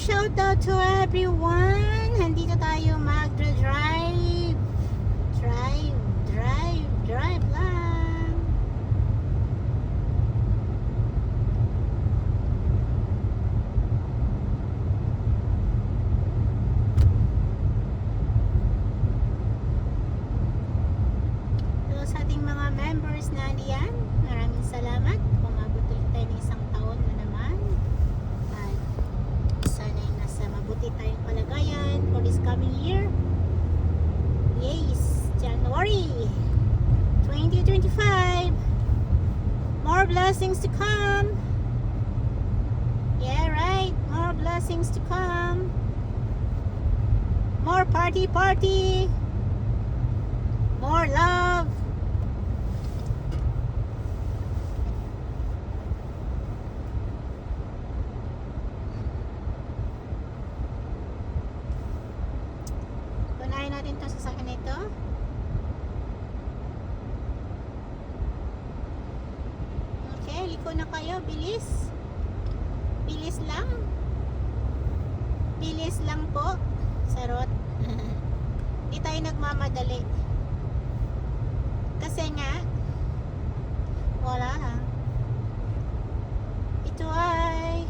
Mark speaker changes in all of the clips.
Speaker 1: shout out to everyone. Nandito tayo mag-drive. Drive lang. So, sa ating mga members na diyan, maraming salamat. Umabot ulit tayo ng isang taon na naman. At sana'y nasa mabuti tayong kalagayan for this coming year. Yes, January 2025. More blessings to come. Yeah, right. More blessings to come. More party. More love. Unahin natin to sa sakin ito. Okay, liko na kayo. Bilis. Bilis lang. Bilis lang po. Sarot. Di tayo nagmamadali. Kasi nga, wala lang. Ito ay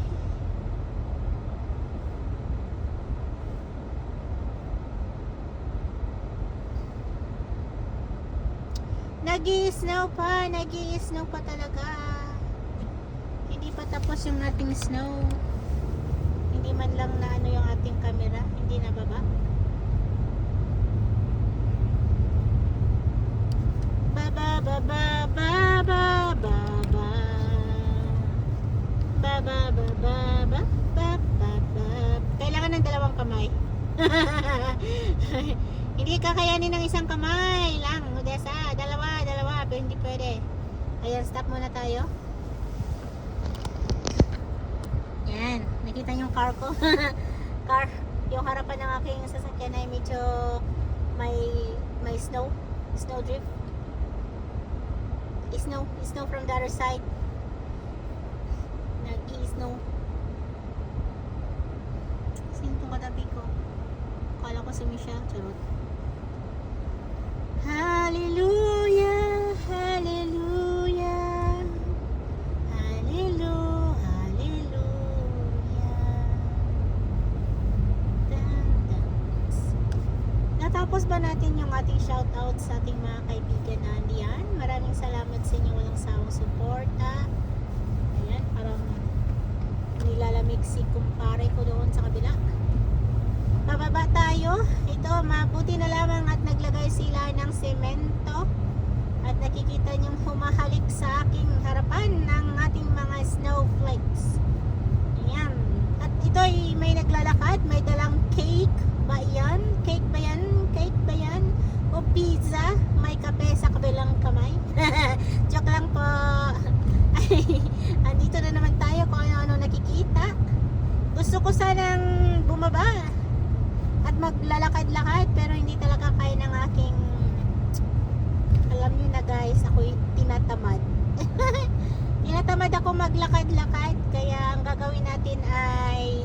Speaker 1: nag-i-snow pa talaga. Hindi pa tapos yung ating snow. Hindi man lang na ano yung ating camera, hindi na baba. Kailangan ng dalawang kamay. Hindi kakayanin ng isang kamay lang, Odessa. Dalawa, pero hindi pwede. Ayan, stop muna tayo. Yan, nakita yung car ko. Yung harapan ng aking sasakyan ay medyo may snow drift. Snow from the other side. Nag-i-snow. Sino itong katabi ko? Kala ko si Michelle. Charot. Hallelujah, hallelujah, hallelujah, hallelujah. Natapos ba natin yung ating shoutout sa ating mga kaibigan na diyan? Maraming salamat sa inyo walang sawang suporta. Ayan, parang nilalamig si kumpare ko doon sa kabila. Bababa tayo. Ito, mabuti na lamang at naglagay sila ng semento at nakikita niyong humahalik sa aking harapan ng ating mga snowflakes. Ayan. At ito ay may naglalakad, may dalang cake ba yan? Cake ba yan? O pizza? May kape sa kabilang kamay? Joke lang po. Ay, andito na naman tayo kung ano-ano nakikita. Gusto ko sanang bumaba at maglalakad-lakad pero hindi talaga kaya ng aking, alam nyo na guys, ako'y tinatamad. Tinatamad ako maglakad-lakad, kaya ang gagawin natin ay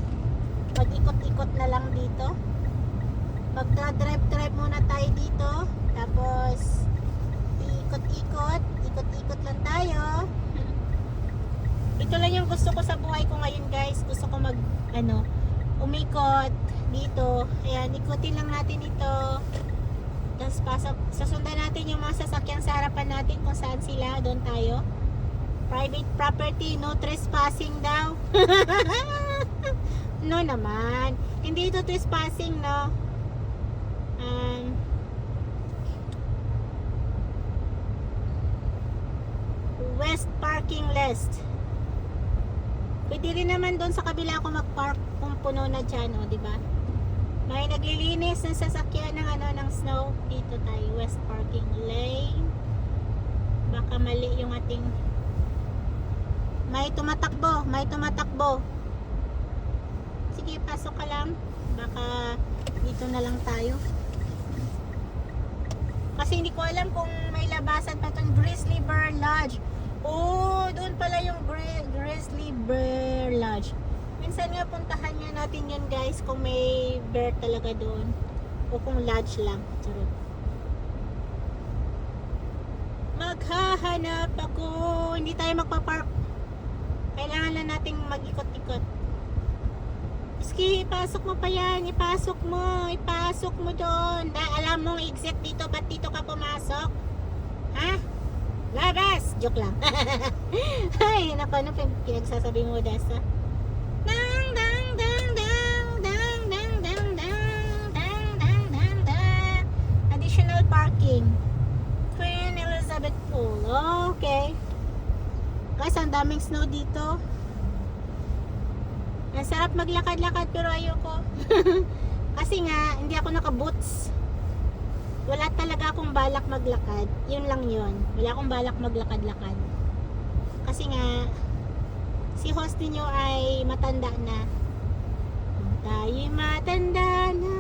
Speaker 1: mag-ikot-ikot na lang dito. Magdra-drive muna tayo dito, tapos ikot-ikot lang tayo. Ito lang yung gusto ko sa buhay ko ngayon guys. Gusto ko umikot dito. Ayan, ikutin lang natin ito. Tapos sasundan natin yung mga sasakyan sa harapan natin kung saan sila. Doon tayo. Private property, no trespassing daw. No naman. Hindi ito trespassing, no. West parking list. Pwede rin naman doon sa kabila ako mag-park kung puno na dyan, o, diba? May naglilinis ng sasakyan ng snow. Dito tayo, west parking lane. Baka mali yung ating... May tumatakbo. Sige, pasok ka lang. Baka dito na lang tayo. Kasi hindi ko alam kung may labasan pa itong Grizzly Bear Lodge. Oh, doon pala yung Grizzly Bear Lodge. Minsan nga puntahan nga natin yun guys kung may bear talaga doon o kung lodge lang. Charot. Maghahanap ako. Hindi tayo magpa-park. Kailangan lang nating mag-ikot-ikot. Ski, ipasok mo pa yan. Ipasok mo. Ipasok mo doon. Alam mong exit dito. Ba't dito ka pumasok? Ha? Labas! Joke lang. Ay, naku, ano pinagsasabi mo, Dasa? Dang, dang, dang, dang, dang, dang, dang, dang, dang, dang, dang, dang. Additional parking. Queen Elizabeth Pool. Okay. Guys, ang daming snow dito. Ang sarap maglakad-lakad pero ayoko. Kasi nga, hindi ako naka-boots. Wala talaga akong balak maglakad. Yun lang yun. Wala akong balak maglakad-lakad. Kasi nga, si host ninyo ay matanda na. Kung tayo'y matanda na,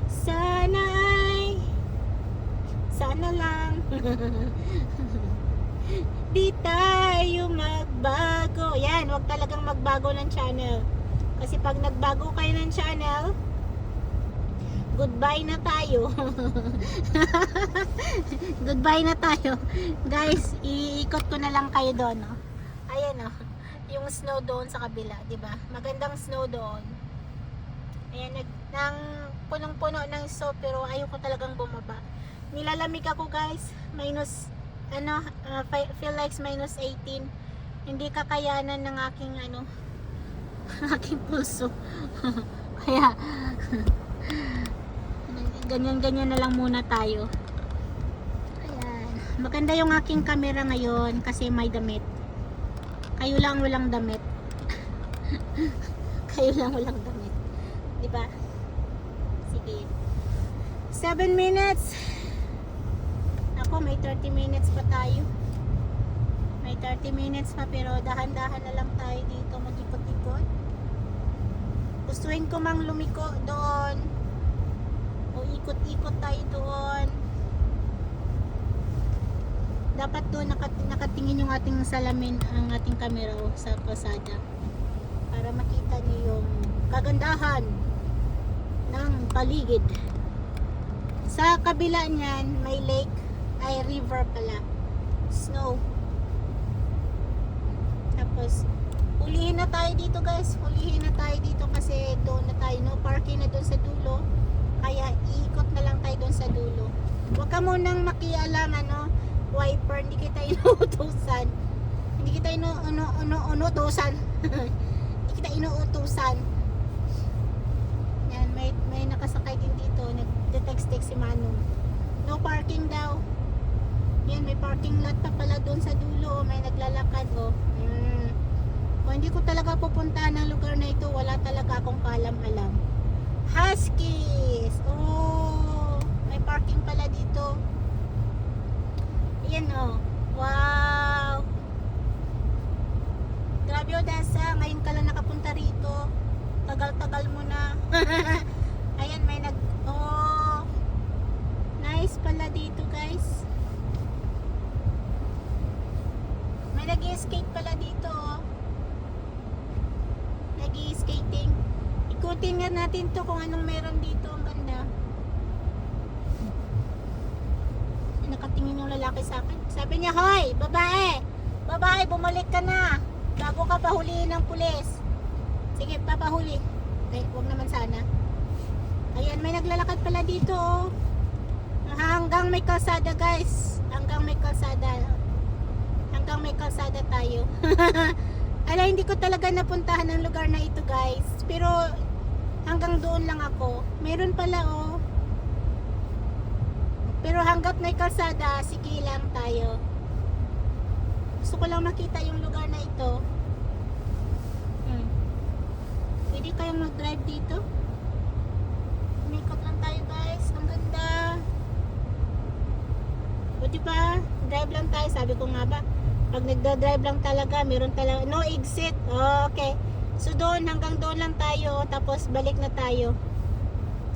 Speaker 1: sana lang di tayo magbago. Yan, wag talagang magbago ng channel. Kasi pag nagbago kayo ng channel, goodbye na tayo. Goodbye na tayo. Guys, iikot ko na lang kayo doon, no? Ayan, no? Yung snow doon sa kabila, 'di ba? Magandang snow doon. Ayan, nang punong-puno ng snow pero ayoko talagang bumaba. Nilalamig ako, guys. Minus feel like minus 18. Hindi kakayanan ng aking aking pulso. Kaya ganyan-ganyan na lang muna tayo. Ayan. Maganda yung aking camera ngayon kasi may damit. Kayo lang walang damit. Kayo lang walang damit. Diba? Sige. 7 minutes. Ako, may 30 minutes pa tayo. May 30 minutes pa pero dahan-dahan na lang tayo dito mag-ikot-ikot. Gustuin ko mang lumiko doon. O ikot-ikot tayo doon. Dapat doon nakatingin yung ating salamin, ang ating camera sa kalsada para makita niyo yung kagandahan ng paligid. Sa kabila niyan may lake, ay river pala, snow. Tapos ulihin na tayo dito, guys. Ulihin na tayo dito kasi doon na tayo, no parking na doon sa dulo. Kaya iikot na lang tayo doon sa dulo. Huwag ka munang makialam, wiper, hindi kita inuutusan. Hindi kita inuutusan. Hindi kita inuutusan. Yan, may nakasakay din dito. Nag-text si Manong. No parking daw. Yan, may parking lot pa pala doon sa dulo. May naglalakad, oh. Kung hindi ko talaga pupuntahan ng lugar na ito, wala talaga akong kaalam-alam. Huskies! Oh, may parking pala dito. Ayan, oh. Wow! Grabe, Odessa. Ngayon ka lang nakapunta rito. Tagal-tagal mo na. Ayan, may oh, nice pala dito, guys. May nag-skate pala dito, oh. Nag-skating. Ikutin nga natin to kung anong meron dito. Ang ganda. Nakatingin yung lalaki sa akin. Sabi niya, hoy, babae! Babae, bumalik ka na. Bago ka pahuliin ng pulis. Sige, papahuli. Okay, huwag naman sana. Ayan, may naglalakad pala dito, oh. Hanggang may kalsada, guys. Hanggang may kalsada. Hanggang may kalsada tayo. Ala, hindi ko talaga napuntahan ang lugar na ito, guys. Pero hanggang doon lang ako. Meron pala, oh. Pero hanggat may kalsada, sige lang tayo. Gusto ko lang makita yung lugar na ito. Pwede kayong mag-drive dito. Umikot lang tayo, guys. Ang ganda. O diba? Drive lang tayo. Sabi ko nga ba, pag nagda-drive lang talaga, meron talaga no exit. Oh, okay. So doon, hanggang doon lang tayo. Tapos balik na tayo.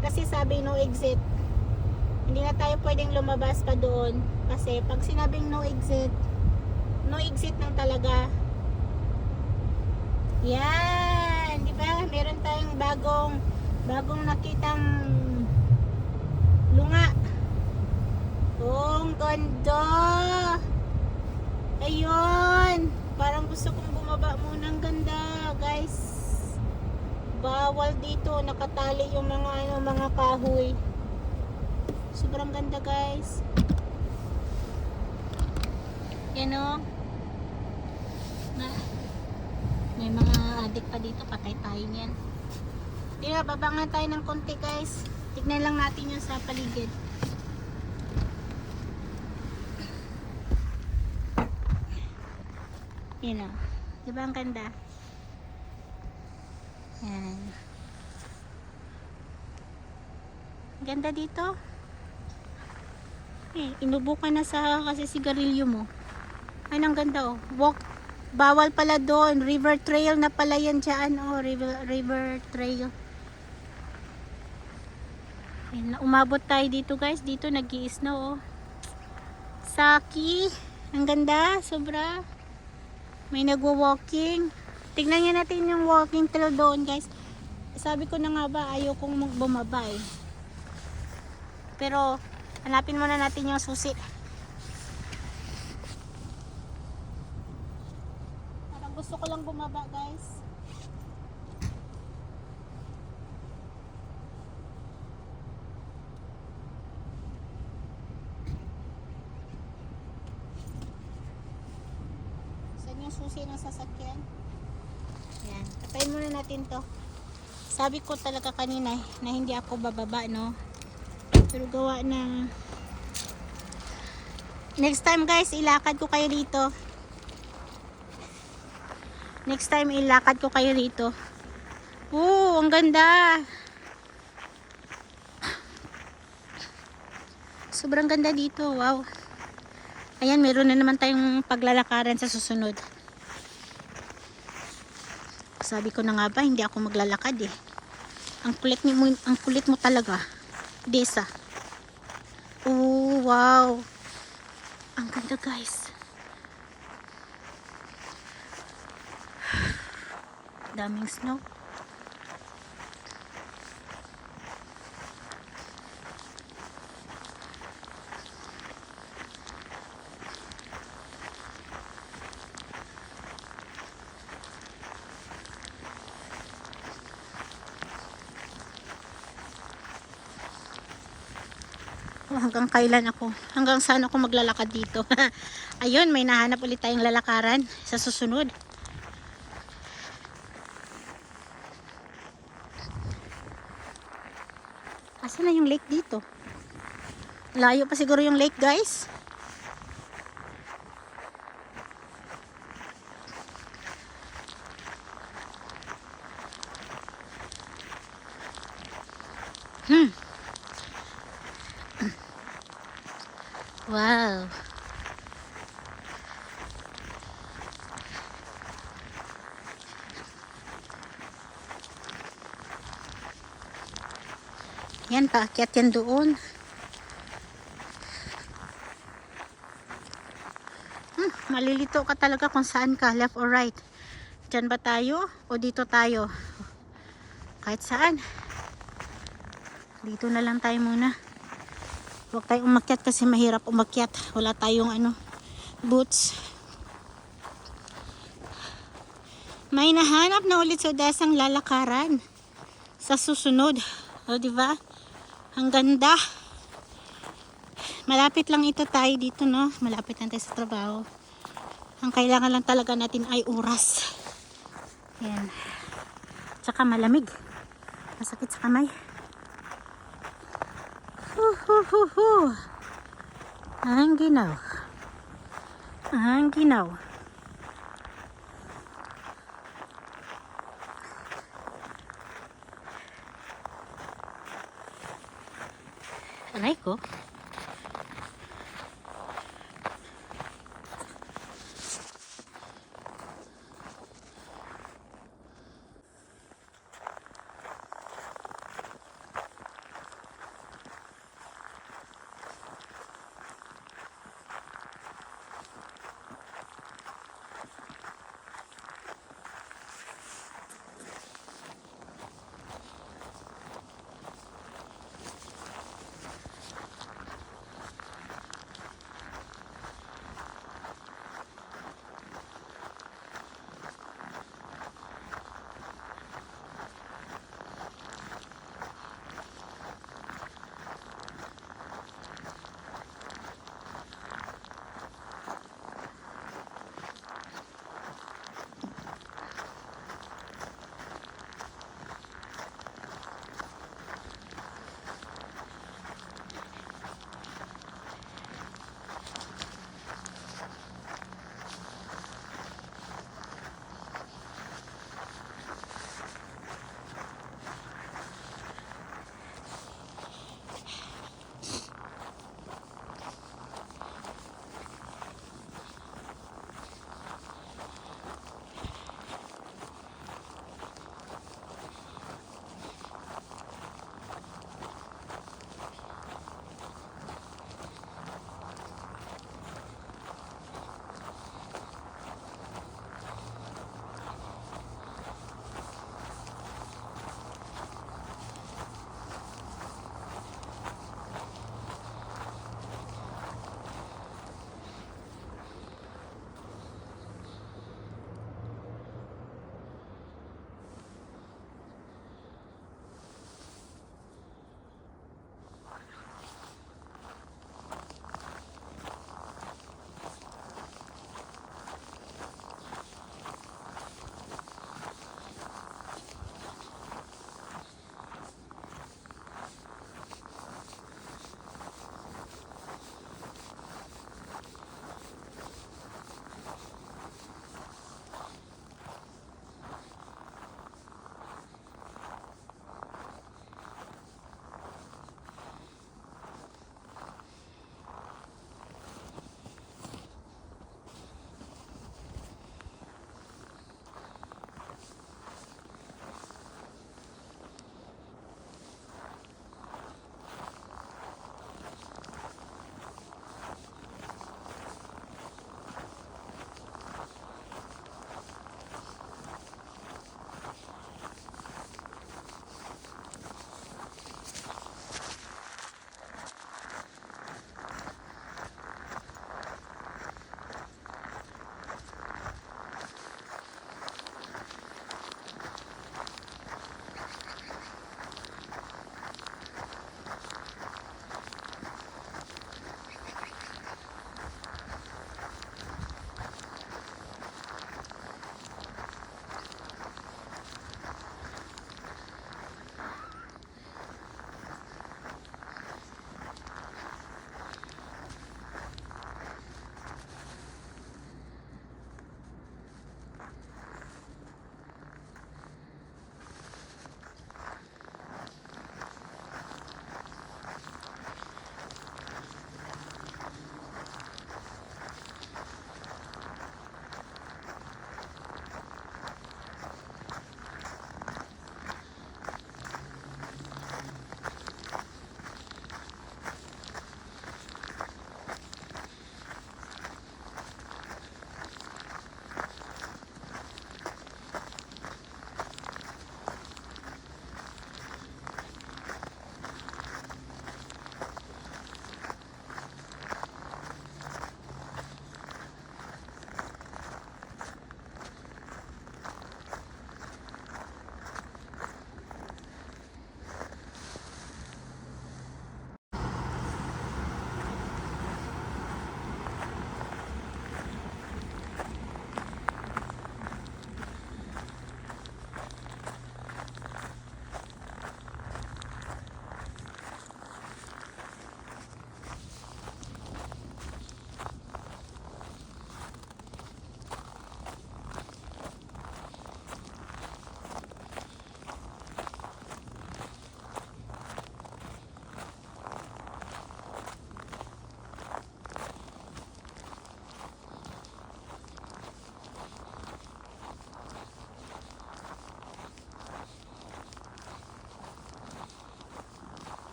Speaker 1: Kasi sabi no exit. Hindi na tayo pwedeng lumabas pa doon. Kasi pag sinabing no exit lang talaga. Yan, di ba? Meron tayong bagong nakitang lunga. Oh, ang ganda. Ayun. Parang gusto kong bumaba muna. Ang ganda, guys. Bawal dito. Nakatali yung mga kahoy. Sobrang ganda, guys. Yan o. May mga adik pa dito. Patay tayo niyan. Tira, babangan tayo ng konti, guys. Tignan lang natin yung sa paligid. Yan o. Diba ang ganda? Yan. Ganda dito. Inubo ka na sa kasi sigarilyo mo. Ay, ang ganda oh. Bawal pala doon. River trail na pala yan dyan. Oh, river trail. Ayun, umabot tayo dito, guys. Dito nag-i-snow oh. Saki. Ang ganda. Sobra. May nagwo-walking. Tignan niya natin yung walking trail doon, guys. Sabi ko na nga ba, ayaw kong bumaba eh. Pero hanapin muna natin yung susi. Parang gusto ko lang bumaba, guys. Saan yung susi ng sasakyan? Yan. Patayin muna natin to. Sabi ko talaga kanina na hindi ako bababa, no? Pero gawa ng next time, guys, ilakad ko kayo dito. Next time ilakad ko kayo dito. Ang ganda. Sobrang ganda dito. Wow. Ayan, meron na naman tayong paglalakaran sa susunod. Sabi ko na nga ba, hindi ako maglalakad eh. Ang kulit mo talaga. Desa. Wow. Ang ganda, guys. Daming snow. Hanggang kailan ako? Hanggang saan ako maglalakad dito? Ayun, may nahanap ulit tayong lalakaran sa susunod. Asan na yung lake dito? Layo pa siguro yung lake, guys. Wow. Yan, paakyat yan doon. Malilito ka talaga kung saan ka, left or right. Diyan ba tayo o dito tayo? Kahit saan. Dito na lang tayo muna. Huwag tayong umakyat kasi mahirap umakyat. Wala tayong boots. May nahanap na ulit sa dasang lalakaran sa susunod. O, diba? Ang ganda. Malapit lang ito tayo dito, no? Malapit lang tayo sa trabaho. Ang kailangan lang talaga natin ay oras. Yan. Tsaka malamig. Masakit sa kamay. Ang ginaw. Ang ginaw. Aray ko.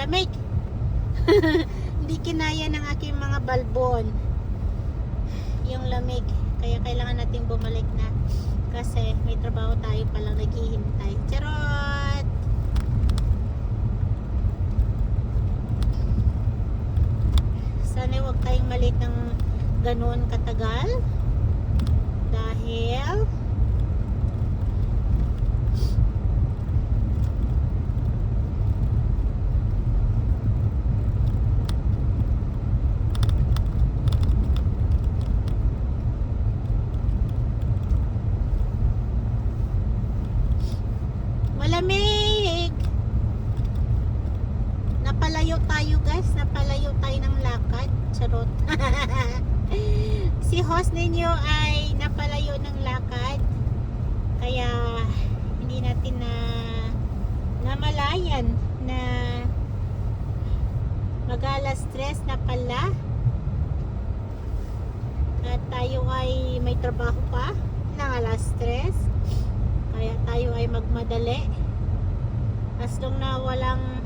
Speaker 1: Malamig. Hindi kinaya ng aking mga balbon yung lamig. Kaya kailangan natin bumalik na. Kasi may trabaho tayo palang naghihintay. Charot! Sana huwag tayong malit ng ganoon katagal. Dahil malamig. Napalayo tayo guys. Napalayo tayo ng lakad. Charot. Si host ninyo ay napalayo ng lakad. Kaya hindi natin namalayan na mag-alas stress na pala. At tayo ay may trabaho pa ng alas stress. Kaya tayo ay magmadali. As long na walang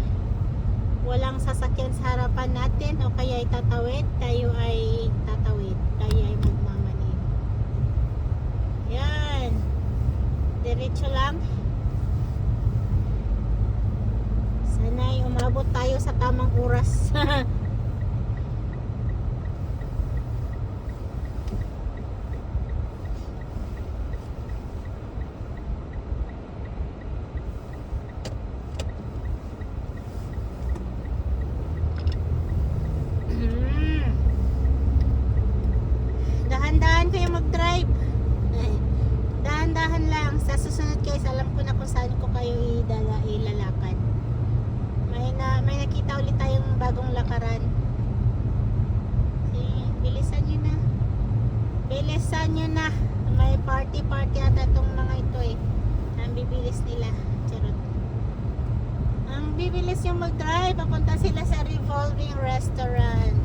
Speaker 1: sasakyan sa harapan natin o kaya ay tatawid, tayo ay tatawid. Tayo ay magmamanin. Yan. Diretso lang. Sana ay umabot tayo sa tamang oras. Dahan-dahan kayo mag-drive. Dahan-dahan lang. Sa susunod guys, alam ko na kung saan ko kayo ilalakad. May nakita ulit tayong bagong lakaran. Bilisan nyo na. Bilisan nyo na. May party ata itong mga ito eh. Ang bibilis nila. Charot. Ang bibilis yung mag-drive. Papunta sila sa Revolving Restaurant.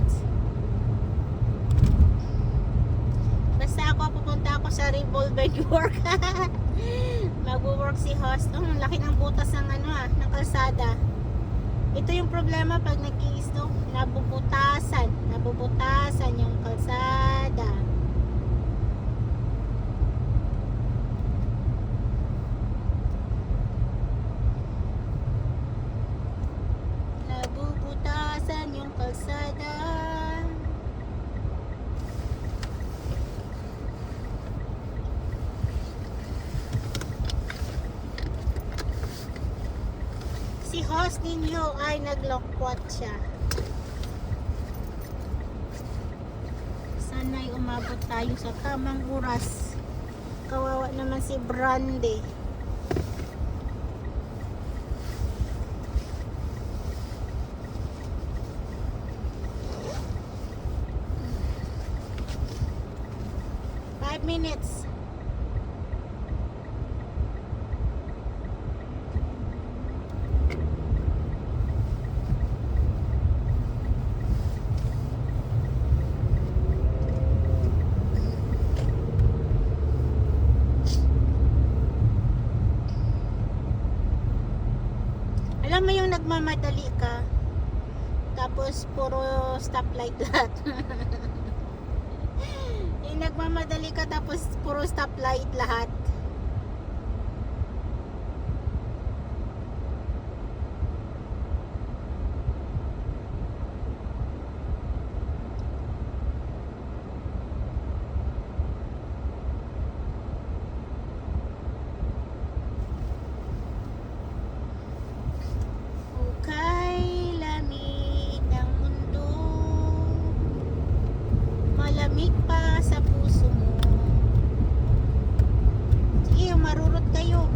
Speaker 1: Basta pupunta ako sa Revolving Work. Mag-work si host. Laki ng butas ng ng kalsada. Ito yung problema pag nag-i-snow. Nabubutasan yung kalsada. Nabubutasan yung kalsada. Si host ninyo ay naglokwat siya. Sana'y umabot tayo sa tamang oras. Kawawa naman si Brandy. Five minutes. Alam mo yung nagmamadali ka tapos puro stoplight lahat. Yung nagmamadali ka tapos puro stoplight lahat. Malamig pa sa puso mo. Sige, marurot kayo.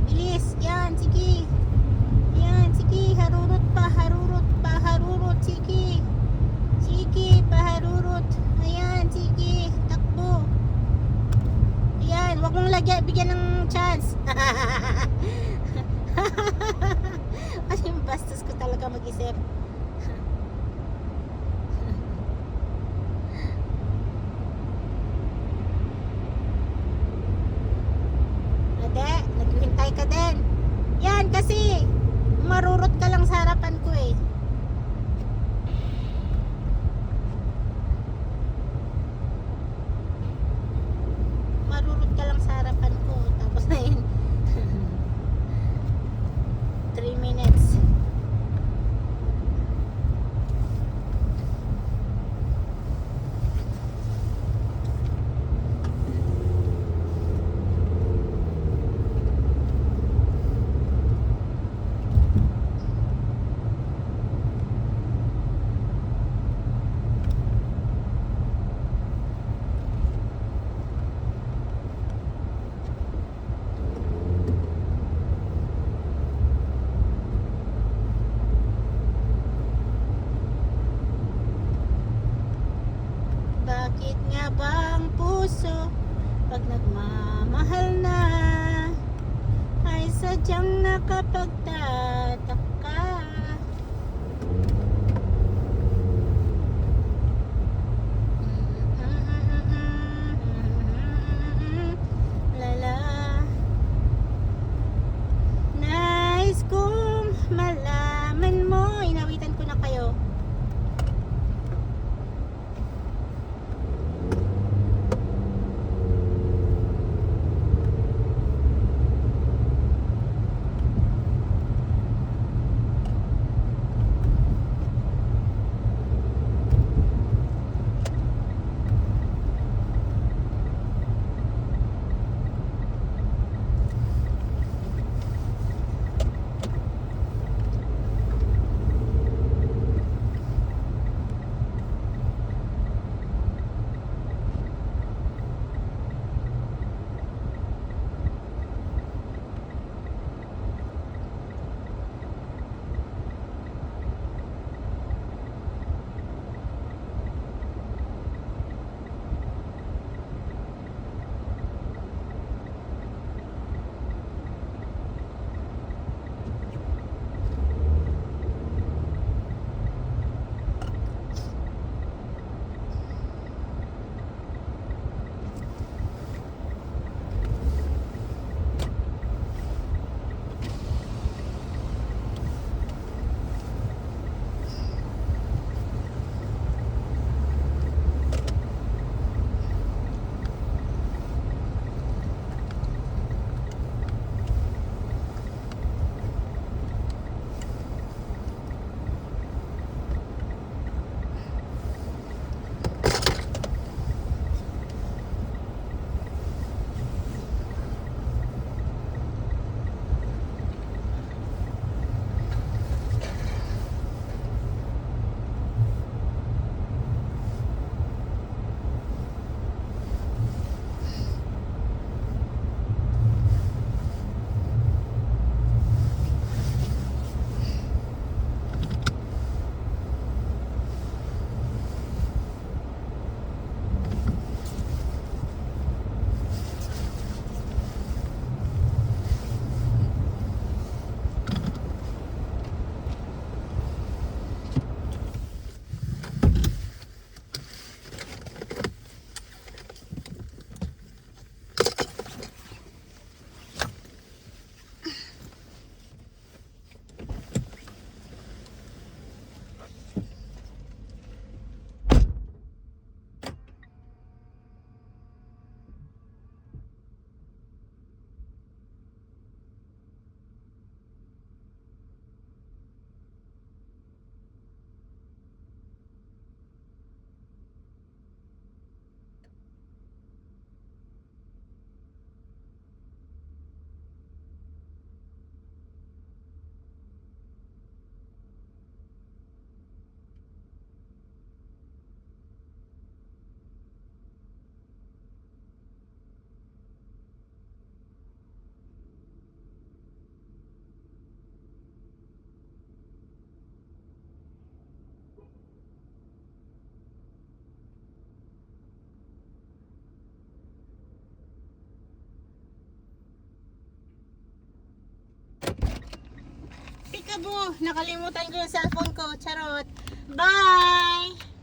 Speaker 1: Bilis, yan, sige. Yan, sige, harurot pa, harurot pa, harurot, sige. Sige, paharurot. Ayan, sige, takbo. Ayan, wag mong bigyan ng chance. Kasi bastos ko talaga mag-isip. Naghihintay ka din. Yan kasi marurot ka lang sa harapan ko eh. sadyang nakapagtataka. Lala, nais kong malaman mo. Inawitan ko na kayo. Peekaboo, nakalimutan ko yung cellphone ko. Charot. Bye!